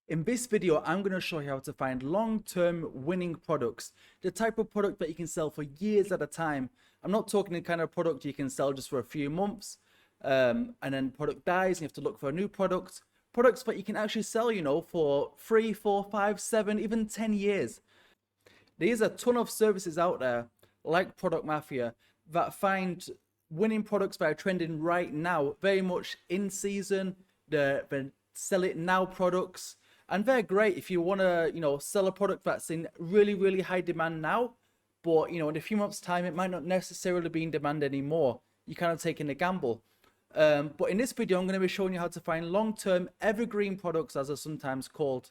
In this video, I'm going to show you how to find long-term winning products, the type of product that you can sell for years at a time. I'm not talking the kind of product you can sell just for a few months and then product dies and you have to look for a new product. Products that you can actually sell, for 3, 4, 5, 7, even 10 years. There's a ton of services out there like Product Mafia that find winning products that are trending right now, very much in season, the sell it now products. And they're great if you want to, sell a product that's in really, really high demand now, but, in a few months' time, it might not necessarily be in demand anymore. You're kind of taking a gamble. But in this video, I'm going to be showing you how to find long-term evergreen products, as they're sometimes called.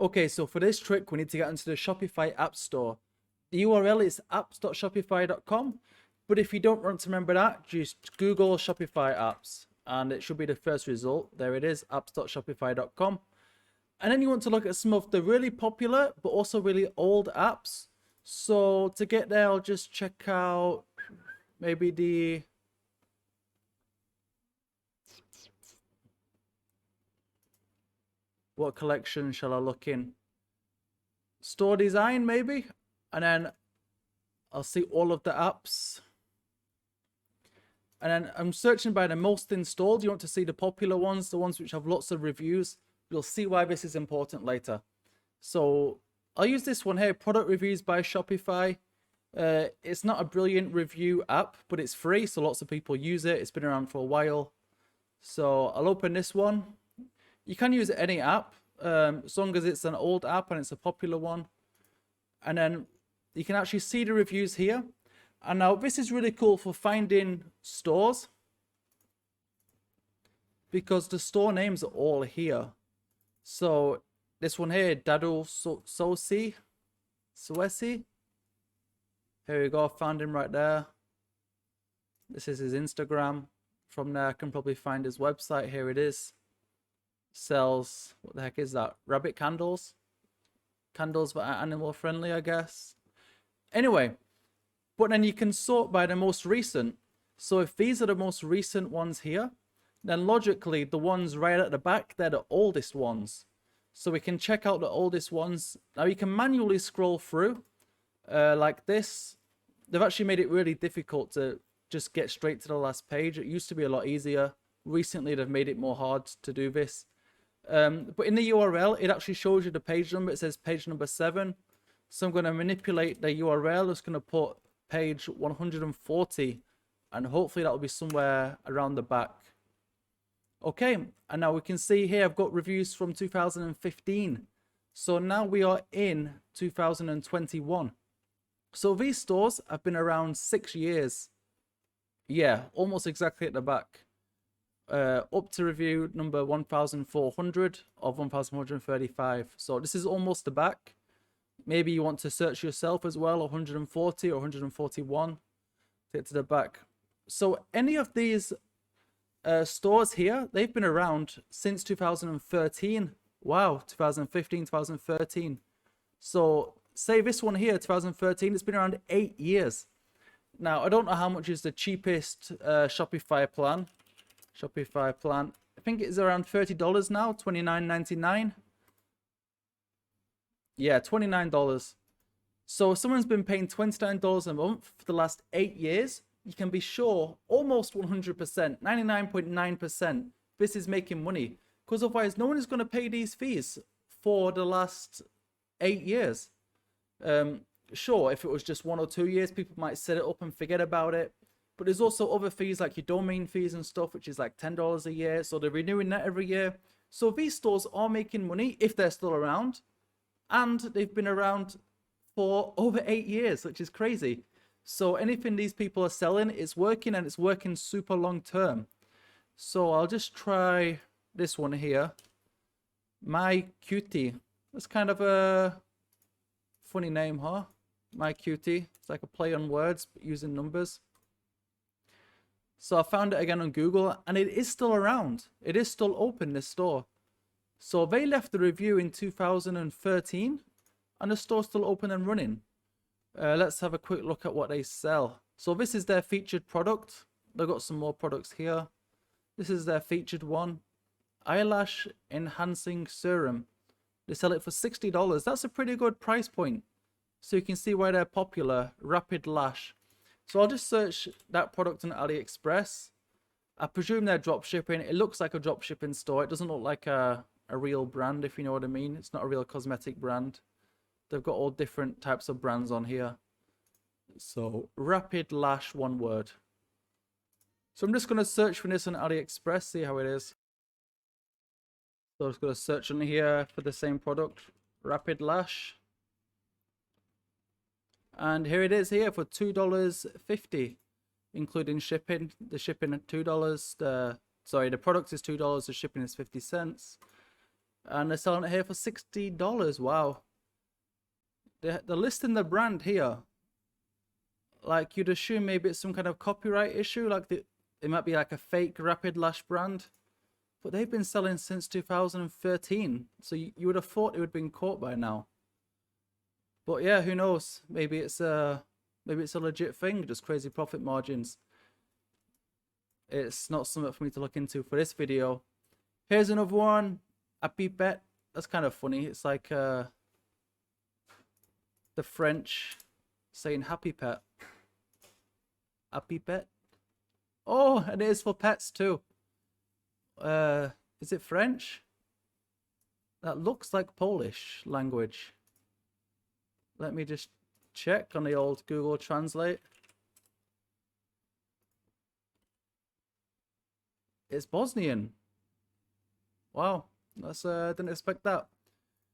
Okay, so for this trick, we need to get into the Shopify App Store. The URL is apps.shopify.com, but if you don't want to remember that, just Google Shopify apps, and it should be the first result. There it is, apps.shopify.com. And then you want to look at some of the really popular, but also really old apps. So to get there, I'll just check out maybe what collection shall I look in? Store design, maybe? And then I'll see all of the apps. And then I'm searching by the most installed. You want to see the popular ones, the ones which have lots of reviews. You'll see why this is important later. So I'll use this one here, Product Reviews by Shopify. It's not a brilliant review app, but it's free, so lots of people use it. It's been around for a while. So I'll open this one. You can use any app, as long as it's an old app and it's a popular one. And then you can actually see the reviews here. And now this is really cool for finding stores, because the store names are all here. So this one here, Dado Sosi, Suesi. Here we go, found him right there. This is his Instagram. From there I can probably find his website. Here it is. Sells, what the heck is that? Rabbit candles? Candles that are animal friendly, I guess. Anyway, but then you can sort by the most recent. So if these are the most recent ones here, then logically the ones right at the back, they're the oldest ones. So we can check out the oldest ones. Now you can manually scroll through like this. They've actually made it really difficult to just get straight to the last page. It used to be a lot easier. Recently they've made it more hard to do this. But in the URL, it actually shows you the page number. It says page number 7. So I'm going to manipulate the URL. It's going to put page 140, and hopefully that'll be somewhere around the back. Okay, and now we can see here I've got reviews from 2015. So now we are in 2021. So these stores have been around 6 years. Yeah, almost exactly at the back. Up to review number 1400 of 1435. So this is almost the back. Maybe you want to search yourself as well, 140 or 141 to get to the back. So any of these stores here, they've been around since 2013. Wow, 2015, 2013. So say this one here, 2013, it's been around 8 years. Now, I don't know how much is the cheapest Shopify plan. I think it's around $30 now, $29.99. Yeah, $29. So someone's been paying $29 a month for the last 8 years. You can be sure almost 100%, 99.9%, this is making money. Because otherwise, no one is going to pay these fees for the last 8 years. Sure, if it was just 1 or 2 years, people might set it up and forget about it. But there's also other fees like your domain fees and stuff, which is like $10 a year. So they're renewing that every year. So these stores are making money if they're still around. And they've been around for over 8 years, which is crazy. So anything these people are selling is working, and it's working super long term. So I'll just try this one here. My Cutie. That's kind of a funny name, huh? My Cutie. It's like a play on words, but using numbers. So I found it again on Google, and it is still around. It is still open, this store. So they left the review in 2013, and the store's still open and running. Let's have a quick look at what they sell. So this is their featured product. They've got some more products here. This is their featured one. Eyelash enhancing serum. They sell it for $60. That's a pretty good price point. So you can see why they're popular. Rapid Lash. So I'll just search that product on AliExpress. I presume they're drop shipping. It looks like a drop shipping store. It doesn't look like a real brand, if you know what I mean. It's not a real cosmetic brand. They've got all different types of brands on here. So Rapid Lash, one word. So I'm just going to search for this on AliExpress, see how it is. So I'm just going to search on here for the same product, Rapid Lash. And here it is here for $2.50, including shipping. The shipping at $2. The product is $2. The shipping is 50 cents. And they're selling it here for $60. Wow. They're listing the brand here. Like, you'd assume maybe it's some kind of copyright issue. Like, it might be like a fake Rapid Lash brand. But they've been selling since 2013. So you would have thought it would have been caught by now. But yeah, who knows? Maybe it's a legit thing, just crazy profit margins. It's not something for me to look into for this video. Here's another one, Happy Pet. That's kind of funny. It's like the French saying Happy Pet. Happy Pet. Oh, and it is for pets too. Is it French? That looks like Polish language. Let me just check on the old Google Translate. It's Bosnian. Wow, that's didn't expect that.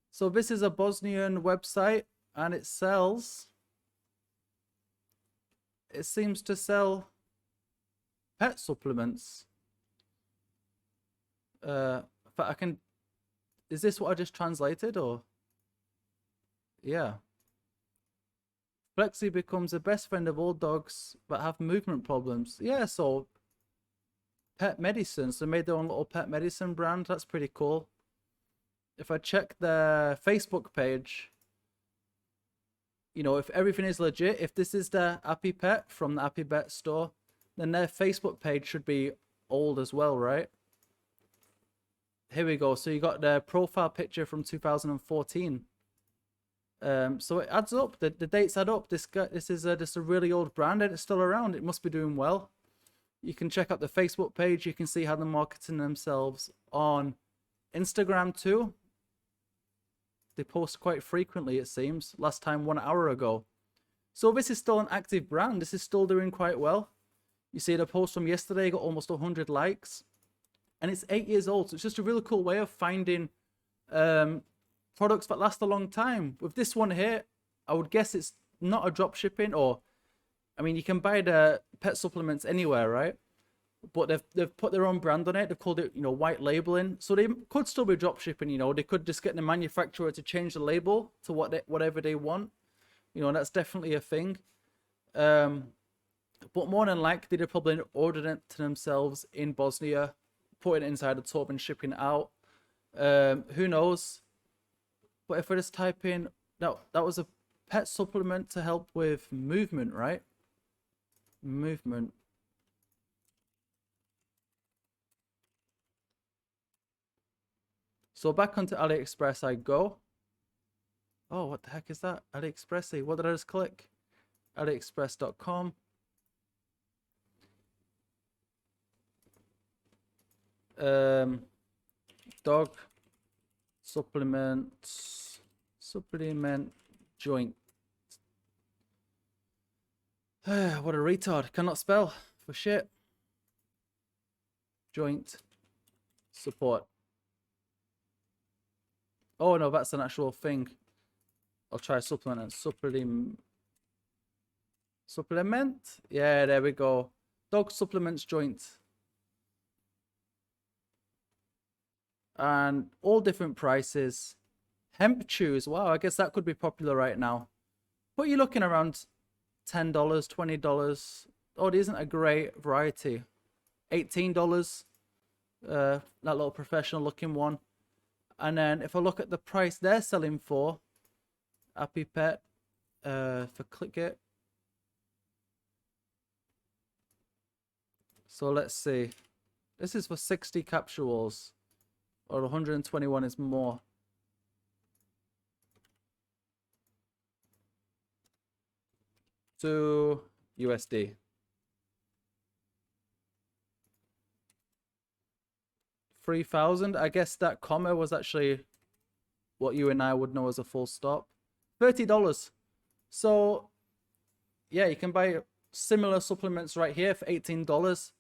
So this is a Bosnian website, and it sells. It seems to sell pet supplements. But I can. Is this what I just translated, or? Yeah. Flexi becomes the best friend of all dogs but have movement problems. Yeah, so pet medicine. So they made their own little pet medicine brand. That's pretty cool. If I check their Facebook page, you know, if everything is legit, if this is the Happy Pet from the Happy Pet store, then their Facebook page should be old as well, right? Here we go. So you got their profile picture from 2014. So it adds up. The dates add up. This is just a really old brand, and it's still around. It must be doing well. You can check out the Facebook page. You can see how they're marketing themselves on Instagram too. They post quite frequently, it seems. Last time 1 hour ago. So this is still an active brand. This is still doing quite well. You see the post from yesterday got almost 100 likes, and it's 8 years old. So it's just a really cool way of finding products that last a long time. With this one here, I would guess it's not a drop shipping, or I mean, you can buy the pet supplements anywhere, right? But they've put their own brand on it. They've called it, you know, white labeling. So they could still be drop shipping. You know, they could just get the manufacturer to change the label to whatever they want. You know, that's definitely a thing. But more than likely, they probably ordered it to themselves in Bosnia, putting it inside a tub and shipping it out. Who knows? But if I just type in, that was a pet supplement to help with movement, right? Movement. So back onto AliExpress I go. Oh, what the heck is that? AliExpress. What did I just click? AliExpress.com. Dog supplement joint. What a retard. Cannot spell for shit. Joint support. Oh no, that's an actual thing. I'll try supplement and supplement. Yeah, there we go. Dog supplements joint. And all different prices. Hemp chews. Wow, I guess that could be popular right now. But you're looking around $10, $20. Oh, it isn't a great variety. $18. That little professional looking one. And then if I look at the price they're selling for, Happy Pet, if I click it. So let's see. This is for 60 capsules, or 121 is more. to USD. $3,000. I guess that comma was actually what you and I would know as a full stop. $30. So yeah, you can buy similar supplements right here for $18.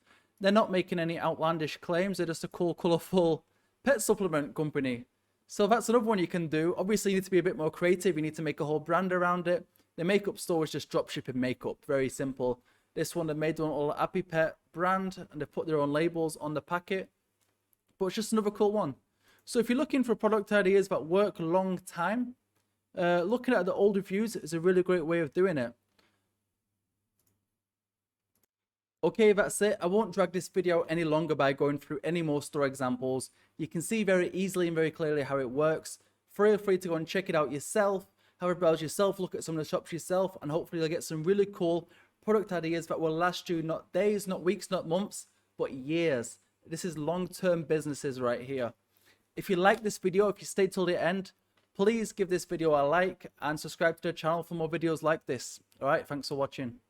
They're not making any outlandish claims. They're just a cool, colorful pet supplement company. So that's another one you can do. Obviously, you need to be a bit more creative. You need to make a whole brand around it. The makeup store is just dropshipping makeup. Very simple. This one, they made their own little Happy Pet brand, and they put their own labels on the packet. But it's just another cool one. So if you're looking for product ideas that work a long time, looking at the old reviews is a really great way of doing it. Okay, that's it. I won't drag this video any longer by going through any more store examples. You can see very easily and very clearly how it works. Feel free to go and check it out yourself, have a browse yourself, look at some of the shops yourself, and hopefully you'll get some really cool product ideas that will last you not days, not weeks, not months, but years. This is long-term businesses right here. If you like this video, if you stay till the end, please give this video a like and subscribe to the channel for more videos like this. All right, thanks for watching.